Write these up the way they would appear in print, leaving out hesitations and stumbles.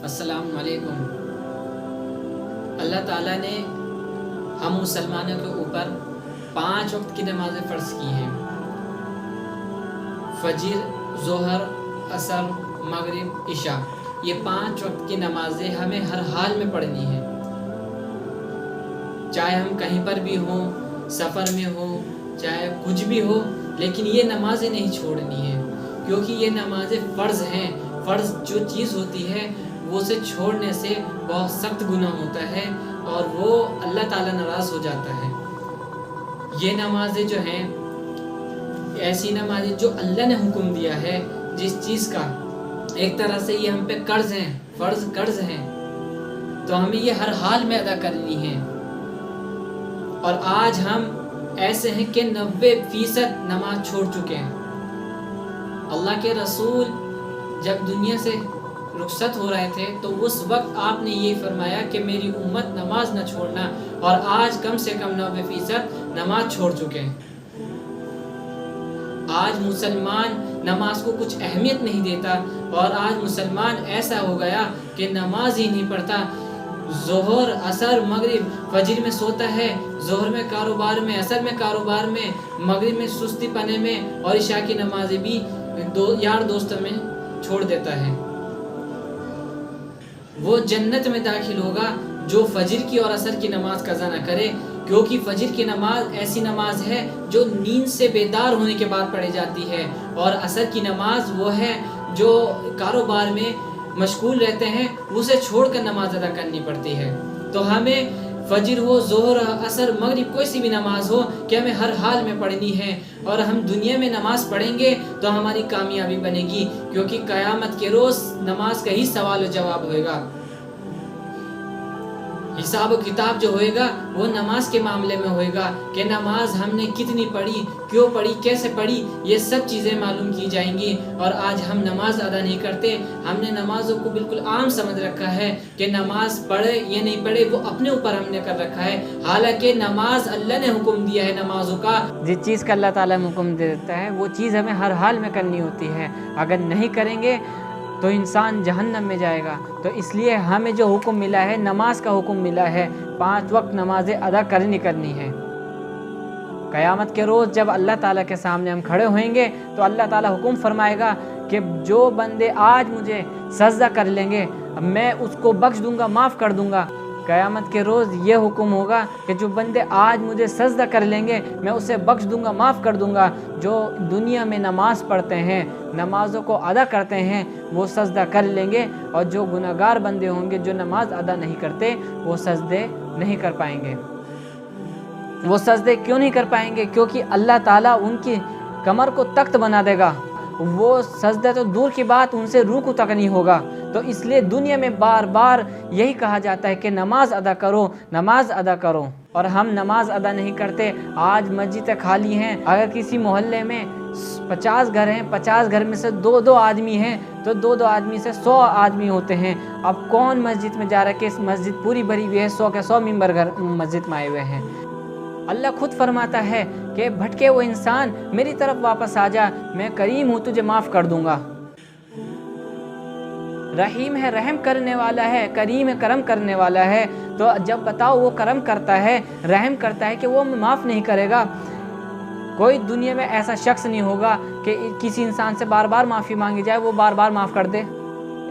السلام علیکم۔ اللہ تعالیٰ نے ہم مسلمانوں کے اوپر 5 وقت کی نمازیں فرض کی ہیں۔ فجر، ظہر، عصر، مغرب، عشاء، یہ 5 وقت کی نمازیں ہمیں ہر حال میں پڑھنی ہیں، چاہے ہم کہیں پر بھی ہوں، سفر میں ہوں، چاہے کچھ بھی ہو، لیکن یہ نمازیں نہیں چھوڑنی ہیں، کیونکہ یہ نمازیں فرض ہیں۔ فرض جو چیز ہوتی ہے وہ اسے چھوڑنے سے بہت سخت گناہ ہوتا ہے اور وہ اللہ تعالیٰ ناراض ہو جاتا ہے۔ یہ نمازیں جو ہیں ایسی نمازیں جو اللہ نے حکم دیا ہے، جس چیز کا ایک طرح سے یہ ہم پہ قرض ہیں، فرض قرض ہیں، تو ہمیں یہ ہر حال میں ادا کرنی ہے۔ اور آج ہم ایسے ہیں کہ 90% نماز چھوڑ چکے ہیں۔ اللہ کے رسول جب دنیا سے رخصت ہو رہے تھے تو اس وقت آپ نے یہ فرمایا کہ میری امت نماز نہ چھوڑنا، اور آج کم سے کم 90% نماز چھوڑ چکے ہیں۔ آج مسلمان نماز کو کچھ اہمیت نہیں دیتا، اور آج مسلمان ایسا ہو گیا کہ نماز ہی نہیں پڑھتا۔ ظہر، عصر، مغرب، فجر میں سوتا ہے، ظہر میں کاروبار میں، عصر میں کاروبار میں، مغرب میں سستی پنے میں، اور عشاء کی نمازیں بھی یار دوستوں میں چھوڑ دیتا ہے۔ وہ جنت میں داخل ہوگا جو فجر کی اور عصر کی نماز قضا نہ کرے، کیونکہ فجر کی نماز ایسی نماز ہے جو نیند سے بیدار ہونے کے بعد پڑھی جاتی ہے، اور عصر کی نماز وہ ہے جو کاروبار میں مشغول رہتے ہیں، اسے چھوڑ کر نماز ادا کرنی پڑتی ہے۔ تو ہمیں فجر ہو، ظہر، عصر، مغرب، کوئی سی بھی نماز ہو کہ ہمیں ہر حال میں پڑھنی ہے، اور ہم دنیا میں نماز پڑھیں گے تو ہماری کامیابی بنے گی، کیونکہ قیامت کے روز نماز کا ہی سوال و جواب ہوئے گا۔ حساب و کتاب جو ہوئے گا وہ نماز کے معاملے میں ہوئے گا کہ نماز ہم نے کتنی پڑھی، کیوں پڑھی، کیسے پڑھی، یہ سب چیزیں معلوم کی جائیں گی۔ اور آج ہم نماز ادا نہیں کرتے، ہم نے نمازوں کو بالکل عام سمجھ رکھا ہے کہ نماز پڑھے یا نہیں پڑھے وہ اپنے اوپر ہم نے کر رکھا ہے، حالانکہ نماز اللہ نے حکم دیا ہے نمازوں کا۔ جس چیز کا اللہ تعالیٰ حکم دیتا ہے وہ چیز ہمیں ہر حال میں کرنی ہوتی ہے، اگر نہیں کریں گے تو انسان جہنم میں جائے گا۔ تو اس لیے ہمیں جو حکم ملا ہے، نماز کا حکم ملا ہے، 5 وقت نمازیں ادا کرنی ہے۔ قیامت کے روز جب اللہ تعالیٰ کے سامنے ہم کھڑے ہوئیں گے تو اللہ تعالیٰ حکم فرمائے گا کہ جو بندے آج مجھے سجدہ کر لیں گے میں اس کو بخش دوں گا، معاف کر دوں گا۔ قیامت کے روز یہ حکم ہوگا کہ جو بندے آج مجھے سجدہ کر لیں گے میں اسے بخش دوں گا، معاف کر دوں گا۔ جو دنیا میں نماز پڑھتے ہیں، نمازوں کو ادا کرتے ہیں، وہ سجدہ کر لیں گے، اور جو گناہگار بندے ہوں گے جو نماز ادا نہیں کرتے وہ سجدے نہیں کر پائیں گے۔ وہ سجدے کیوں نہیں کر پائیں گے؟ کیونکہ اللہ تعالیٰ ان کی کمر کو تخت بنا دے گا، وہ سجدہ تو دور کی بات ان سے رکوع تک نہیں ہوگا۔ تو اس لیے دنیا میں بار بار یہی کہا جاتا ہے کہ نماز ادا کرو، نماز ادا کرو، اور ہم نماز ادا نہیں کرتے۔ آج مسجدیں خالی ہیں، اگر کسی محلے میں 50 گھر ہیں، 50 گھر میں سے 2 آدمی ہیں تو 2 آدمی سے 100 آدمی ہوتے ہیں۔ اب کون مسجد میں جا رہا ہے کہ اس مسجد پوری بھری ہوئی ہے، 100 کے 100 ممبر گھر مسجد میں آئے ہوئے ہیں۔ اللہ خود فرماتا ہے کہ بھٹکے وہ انسان میری طرف واپس آ جا، میں کریم ہوں، تجھے معاف کر دوں گا۔ رحیم ہے، رحم کرنے والا ہے، کریم ہے، کرم کرنے والا ہے۔ تو جب بتاؤ وہ کرم کرتا ہے، رحم کرتا ہے کہ وہ معاف نہیں کرے گا؟ کوئی دنیا میں ایسا شخص نہیں ہوگا کہ کسی انسان سے بار بار معافی مانگی جائے وہ بار بار معاف کر دے۔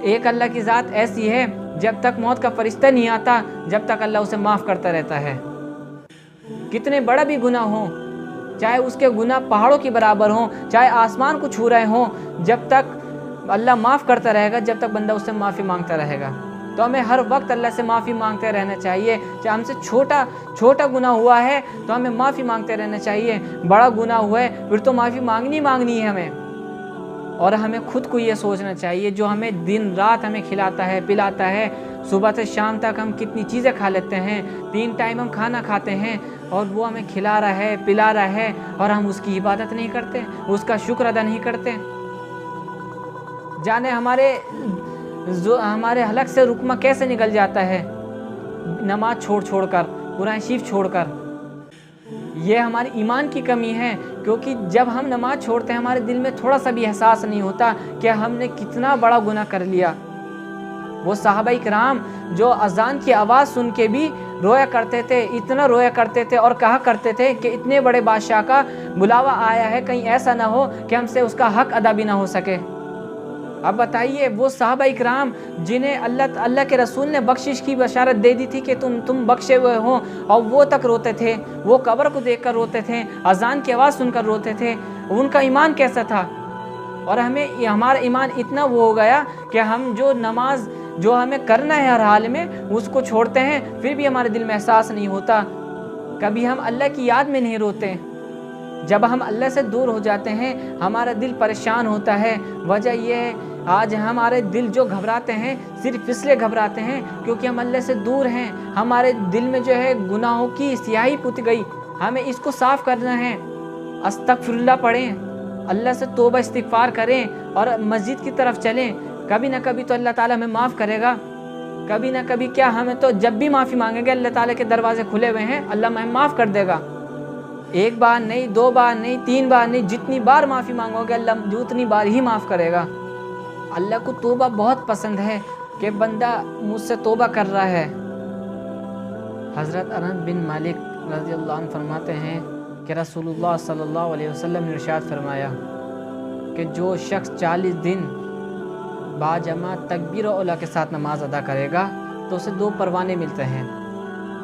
ایک اللہ کی ذات ایسی ہے، جب تک موت کا فرشتہ نہیں آتا جب تک اللہ اسے معاف کرتا رہتا ہے۔ کتنے بڑا بھی گناہ ہو، چاہے اس کے گناہ پہاڑوں کے برابر ہوں، چاہے آسمان کو چھو رہے ہوں، جب تک اللہ معاف کرتا رہے گا، جب تک بندہ اس سے معافی مانگتا رہے گا۔ تو ہمیں ہر وقت اللہ سے معافی مانگتے رہنا چاہیے۔ چاہے ہم سے چھوٹا گناہ ہوا ہے تو ہمیں معافی مانگتے رہنا چاہیے، بڑا گناہ ہوا ہے پھر تو معافی مانگنی ہے ہمیں۔ اور ہمیں خود کو یہ سوچنا چاہیے، جو ہمیں دن رات ہمیں کھلاتا ہے، پلاتا ہے، صبح سے شام تک ہم کتنی چیزیں کھا لیتے ہیں، 3 ٹائم ہم کھانا کھاتے ہیں، اور وہ ہمیں کھلا رہا ہے، پلا رہا ہے، اور ہم اس کی عبادت نہیں کرتے، اس کا شکر ادا نہیں کرتے۔ جانے ہمارے حلق سے رکمہ کیسے نکل جاتا ہے، نماز چھوڑ کر، قرآن شریف چھوڑ کر۔ یہ ہماری ایمان کی کمی ہے، کیونکہ جب ہم نماز چھوڑتے ہیں ہمارے دل میں تھوڑا سا بھی احساس نہیں ہوتا کہ ہم نے کتنا بڑا گناہ کر لیا۔ وہ صحابہ इकराम जो अजान की आवाज़ सुन के भी रोया करते थे, इतना रोया करते थे और कहा करते थे कि इतने बड़े बादशाह का बुलावा आया है, कहीं ऐसा ना हो कि हमसे उसका हक अदा भी ना हो सके। अब बताइए वो साहबा इकराम जिन्हें अल्लाह के रसूल ने बख्शिश की बशारत दे दी थी कि तुम बख्शे हुए हो, और वो तक रोते थे, वो कब्र को देखकर रोते थे, अजान की आवाज़ सुनकर रोते थे। उनका ईमान कैसा था? और हमारा ईमान इतना वो हो गया कि हम जो नमाज जो हमें करना है हर हाल में उसको छोड़ते हैं, फिर भी हमारे दिल में एहसास नहीं होता। कभी हम अल्लाह की याद में नहीं रोते। जब हम अल्लाह से दूर हो जाते हैं हमारा दिल परेशान होता है। वजह यह है आज हमारे दिल जो घबराते हैं सिर्फ इसलिए घबराते हैं क्योंकि हम अल्लाह से दूर हैं। हमारे दिल में जो है गुनाहों की स्याही पुत गई, हमें इसको साफ़ करना है। अस्तगफिरुल्लाह पढ़ें, अल्लाह से तौबा इस्तिगफार करें और मस्जिद की तरफ चलें। कभी ना कभी तो अल्लाह ताला हमें माफ़ करेगा, कभी ना कभी क्या हमें तो जब भी माफ़ी मांगेंगे अल्लाह ताला के दरवाजे खुले हुए हैं, अल्लाह हमें माफ़ कर देगा। एक बार नहीं, दो बार नहीं, तीन बार नहीं, जितनी बार माफ़ी मांगोगे अल्लाह उतनी बार ही माफ़ करेगा। अल्लाह को तौबा बहुत पसंद है कि बंदा मुझसे तौबा कर रहा है। हज़रत अनस बिन मालिक रज़ियल्लाहु अन्हु फरमाते हैं कि रसूलुल्लाह सल्लल्लाहु अलैहि वसल्लम ने इरशाद फरमाया कि जो शख्स 40 दिन बाजमा तकबीर और औला के साथ नमाज अदा करेगा तो उसे 2 परवाने मिलते हैं।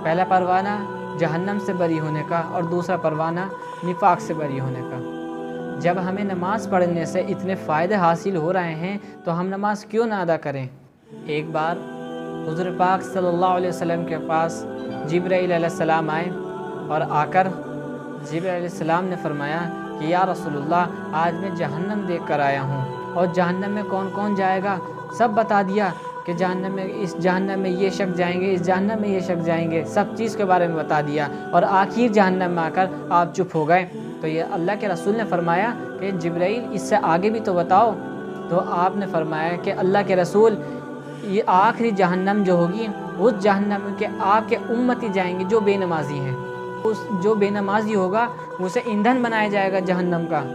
पहला परवाना जहन्नम से बरी होने का और दूसरा परवाना निफाक से बरी होने का। जब हमें नमाज पढ़ने से इतने फ़ायदे हासिल हो रहे हैं तो हम नमाज क्यों ना अदा करें। एक बार हुज़ूर पाक सल्लल्लाहु अलैहि वसल्लम के पास जिब्राईल अलैहिस्सलाम आए और आकर जिब्राईल अलैहिस्सलाम ने फरमाया कि या रसूलुल्लाह आज मैं जहन्नम देख कर आया हूँ और जहन्नम में कौन कौन जाएगा सब बता दिया कि जहन्नम में इस जहन्नम में ये शख्स जाएंगे, इस जहन्नम में ये शख्स जाएंगे, सब चीज़ के बारे में बता दिया और आखिर जहन्नम में आकर आप चुप हो गए। तो ये अल्लाह के रसूल ने फरमाया कि जिब्राईल इससे आगे भी तो बताओ। तो आपने फरमाया कि अल्लाह के रसूल ये आखिरी जहन्नम जो होगी उस जहन्नम के आपके उम्मती जाएंगे जो बेनमाजी हैं। उस जो बेनमाजी होगा उसे ईंधन बनाया जाएगा जहन्नम का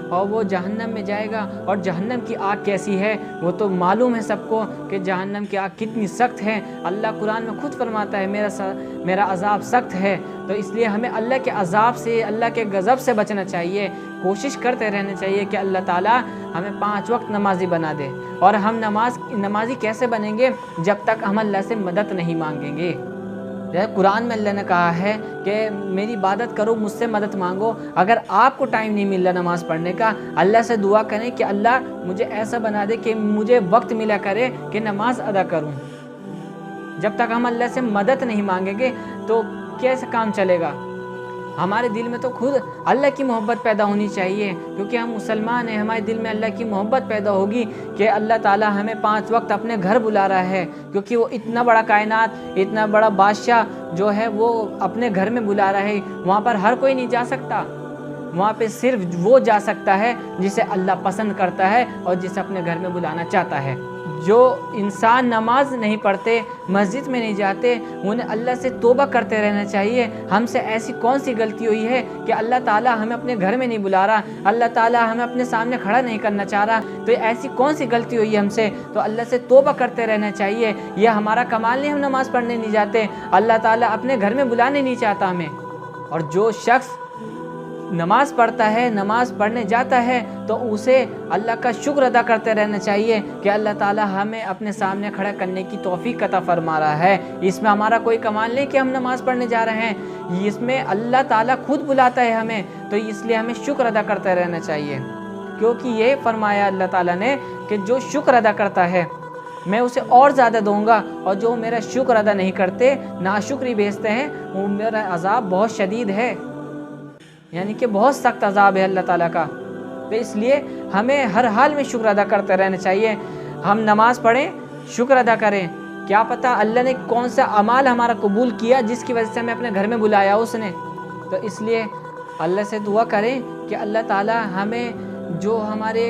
और वो जहन्नम में जाएगा। और जहन्नम की आग कैसी है वो तो मालूम है सबको कि जहन्नम की आग कितनी सख्त है। अल्लाह कुरान में खुद फरमाता है मेरा अज़ाब सख्त है। तो इसलिए हमें अल्लाह के अज़ाब से, अल्लाह के गज़ब से बचना चाहिए। कोशिश करते रहना चाहिए कि अल्लाह ताला हमें 5 वक्त नमाजी बना दे। और हम नमाजी कैसे बनेंगे जब तक हम अल्लाह से मदद नहीं मांगेंगे। कुरान में अल्लाह ने कहा है कि मेरी इबादत करो, मुझसे मदद मांगो। अगर आपको टाइम नहीं मिल रहा नमाज़ पढ़ने का, अल्लाह से दुआ करें कि अल्लाह मुझे ऐसा बना दे कि मुझे वक्त मिला करे कि नमाज अदा करूं। जब तक हम अल्लाह से मदद नहीं मांगेंगे तो कैसे काम चलेगा। हमारे दिल में तो खुद अल्लाह की मोहब्बत पैदा होनी चाहिए क्योंकि हम मुसलमान हैं। हमारे दिल में अल्लाह की मोहब्बत पैदा होगी कि अल्लाह ताला हमें 5 वक्त अपने घर बुला रहा है क्योंकि वो इतना बड़ा कायनात, इतना बड़ा बादशाह जो है वो अपने घर में बुला रहा है। वहाँ पर हर कोई नहीं जा सकता, वहाँ पे सिर्फ वो जा सकता है जिसे अल्लाह पसंद करता है और जिसे अपने घर में बुलाना चाहता है। जो इंसान नमाज नहीं पढ़ते, मस्जिद में नहीं जाते, उन्हें अल्लाह से तौबा करते रहना चाहिए। हमसे ऐसी कौन सी गलती हुई है कि अल्लाह ताला हमें अपने घर में नहीं बुला रहा, अल्लाह ताला हमें अपने सामने खड़ा नहीं करना चाह रहा। तो ऐसी कौन सी गलती हुई है हमसे, तो अल्लाह से तौबा करते रहना चाहिए। यह हमारा कमाल नहीं हम नमाज़ पढ़ने नहीं जाते, अल्लाह ताला अपने घर में बुलाने नहीं चाहता हमें। और जो शख्स नमाज पढ़ता है, नमाज पढ़ने जाता है तो उसे अल्लाह का शुक्र अदा करते रहना चाहिए कि अल्लाह ताला हमें अपने सामने खड़ा करने की तौफीक अता फरमा रहा है। इसमें हमारा कोई कमाल नहीं कि हम नमाज पढ़ने जा रहे हैं, इसमें अल्लाह ताला खुद बुलाता है हमें। तो इसलिए हमें शुक्र अदा करते रहना चाहिए क्योंकि ये फरमाया अल्लाह ताला ने कि जो शुक्र अदा करता है मैं उसे और ज़्यादा दूंगा, और जो मेरा शुक्र अदा नहीं करते, नाशुक्री भेजते हैं, वो मेरा अज़ाब बहुत शदीद है, यानी कि बहुत सख्त अज़ाब है अल्लाह ताला का। तो इसलिए हमें हर हाल में शुक्र अदा करते रहना चाहिए। हम नमाज़ पढ़ें, शुक्र अदा करें। क्या पता अल्लाह ने कौन सा अमाल हमारा कबूल किया जिसकी वजह से हमें अपने घर में बुलाया उसने। तो इसलिए अल्लाह से दुआ करें कि अल्लाह ताला हमें जो हमारे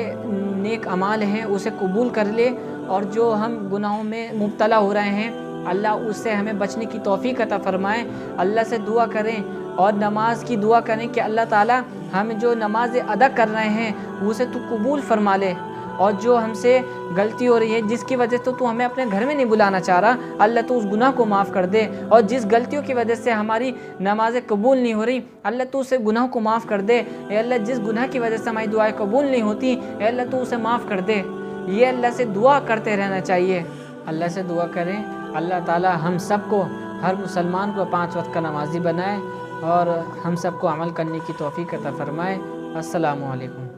नेक अमाल हैं उसे कबूल कर ले, और जो हम गुनाहों में मुब्तला हो रहे हैं अल्लाह उससे हमें बचने की तौफीक अता फरमाए। अल्लाह से दुआ करें और नमाज की दुआ करें कि अल्लाह ताला हम जो नमाज़ अदा कर रहे हैं उसे तू कबूल फरमा ले, اور جو ہم سے غلطی ہو رہی ہے جس کی وجہ سے تو ہمیں اپنے گھر میں نہیں بلانا چاہ رہا، اللہ تو اس گناہ کو معاف کر دے، اور جس غلطیوں کی وجہ سے ہماری نمازیں قبول نہیں ہو رہی اللہ تو اسے گناہ کو معاف کر دے، اے اللہ جس گناہ کی وجہ سے ہماری دعائیں قبول نہیں ہوتی اے اللہ تو اسے معاف کر دے۔ یہ اللہ سے دعا کرتے رہنا چاہیے، اللہ سے دعا کریں اللہ تعالی ہم سب کو، ہر مسلمان کو 5 وقت کا نمازی بنائے اور ہم سب کو عمل کرنے کی توفیق عطا فرمائے۔ السلام علیکم۔